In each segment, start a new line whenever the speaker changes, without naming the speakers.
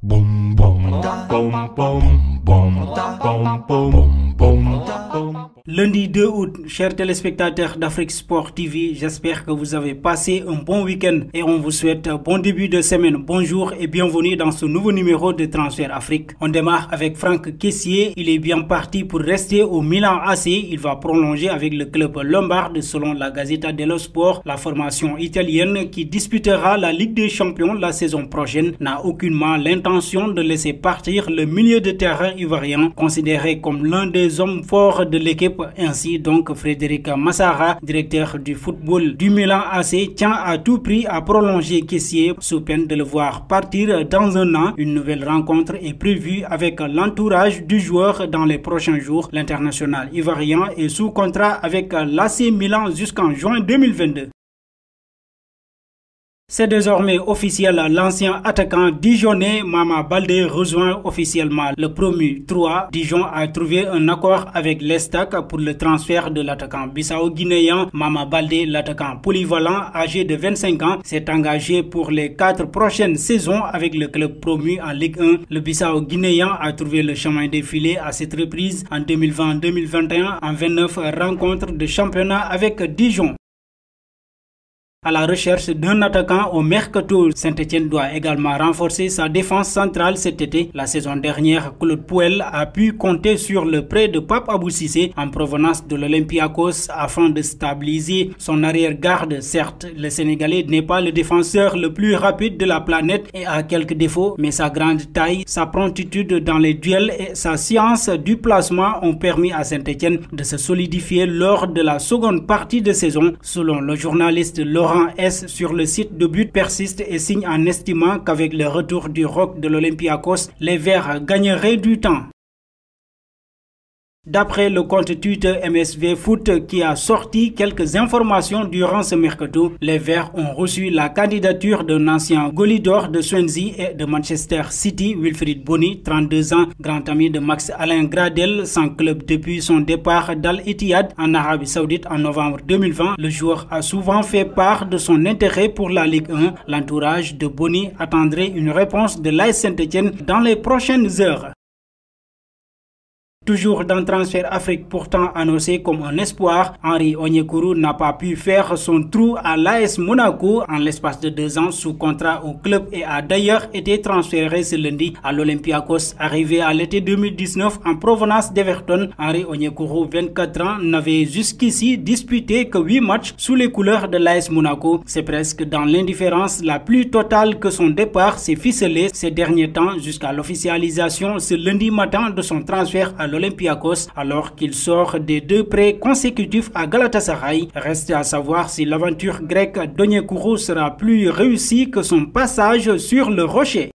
Boum boum boum boum boum boum boum boum.
Lundi 2 août, chers téléspectateurs d'Afrique Sport TV, j'espère que vous avez passé un bon week-end et on vous souhaite un bon début de semaine. Bonjour et bienvenue dans ce nouveau numéro de Transfert Afrique. On démarre avec Franck Kessié, il est bien parti pour rester au Milan AC. Il va prolonger avec le club lombarde selon la Gazzetta dello Sport. La formation italienne qui disputera la Ligue des Champions la saison prochaine n'a aucunement l'intention de laisser partir le milieu de terrain ivoirien, considéré comme l'un des hommes forts de l'équipe. Ainsi donc, Frédéric Massara, directeur du football du Milan AC, tient à tout prix à prolonger Kessié sous peine de le voir partir dans un an. Une nouvelle rencontre est prévue avec l'entourage du joueur dans les prochains jours. L'international ivoirien est sous contrat avec l'AC Milan jusqu'en juin 2022. C'est désormais officiel, l'ancien attaquant dijonnais Mama Baldé rejoint officiellement le promu 3. Dijon a trouvé un accord avec l'Estac pour le transfert de l'attaquant bissau-guinéen Mama Baldé. L'attaquant polyvalent âgé de 25 ans s'est engagé pour les 4 prochaines saisons avec le club promu en Ligue 1. Le bissau-guinéen a trouvé le chemin défilé à cette reprise en 2020-2021 en 29 rencontres de championnat avec Dijon. À la recherche d'un attaquant au mercato, Saint-Etienne doit également renforcer sa défense centrale cet été. La saison dernière, Claude Puel a pu compter sur le prêt de Pape Abou Cissé en provenance de l'Olympiakos afin de stabiliser son arrière-garde. Certes, le Sénégalais n'est pas le défenseur le plus rapide de la planète et a quelques défauts, mais sa grande taille, sa promptitude dans les duels et sa science du placement ont permis à Saint-Etienne de se solidifier lors de la seconde partie de saison. Selon le journaliste Laurent S sur le site de But persiste et signe en estimant qu'avec le retour du rock de l'Olympiakos, les Verts gagneraient du temps. D'après le compte Twitter MSV Foot qui a sorti quelques informations durant ce mercato, les Verts ont reçu la candidature d'un ancien goalie d'or de Swansea et de Manchester City, Wilfried Bony, 32 ans, grand ami de Max Alain Gradel, sans club depuis son départ d'Al-Ittihad en Arabie Saoudite en novembre 2020. Le joueur a souvent fait part de son intérêt pour la Ligue 1. L'entourage de Bony attendrait une réponse de l'AS Saint-Etienne dans les prochaines heures. Toujours dans Transfert Afrique, pourtant annoncé comme un espoir, Henry Onyekuru n'a pas pu faire son trou à l'AS Monaco en l'espace de 2 ans sous contrat au club et a d'ailleurs été transféré ce lundi à l'Olympiakos. Arrivé à l'été 2019 en provenance d'Everton, Henry Onyekuru, 24 ans, n'avait jusqu'ici disputé que 8 matchs sous les couleurs de l'AS Monaco. C'est presque dans l'indifférence la plus totale que son départ s'est ficelé ces derniers temps jusqu'à l'officialisation ce lundi matin de son transfert à l'Olympiakos alors qu'il sort des 2 prêts consécutifs à Galatasaray. Reste à savoir si l'aventure grecque d'Onyekuru sera plus réussie que son passage sur le rocher.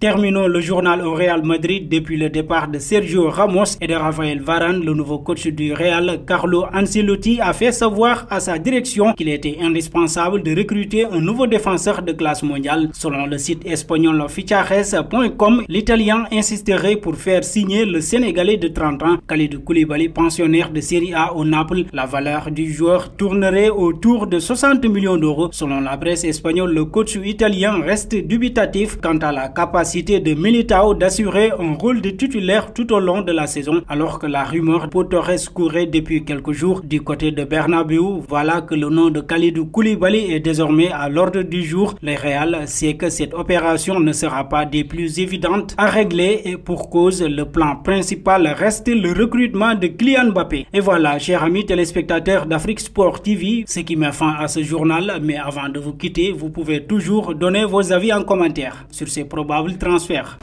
Terminons le journal au Real Madrid. Depuis le départ de Sergio Ramos et de Raphaël Varane, le nouveau coach du Real, Carlo Ancelotti, a fait savoir à sa direction qu'il était indispensable de recruter un nouveau défenseur de classe mondiale. Selon le site espagnol fichajes.com, l'Italien insisterait pour faire signer le Sénégalais de 30 ans, Kalidou Koulibaly, pensionnaire de Serie A au Naples. La valeur du joueur tournerait autour de 60 millions d'euros. Selon la presse espagnole, le coach italien reste dubitatif quant à la capacité de Militao d'assurer un rôle de titulaire tout au long de la saison, alors que la rumeur Torres courait depuis quelques jours du côté de Bernabeu. Voilà que le nom de Kalidou Koulibaly est désormais à l'ordre du jour. Le Real sait que cette opération ne sera pas des plus évidentes à régler et pour cause, le plan principal reste le recrutement de Kylian Mbappé. Et voilà, chers amis téléspectateurs d'Afrique Sport TV, ce qui met fin à ce journal. Mais avant de vous quitter, vous pouvez toujours donner vos avis en commentaire sur ces probables transfert.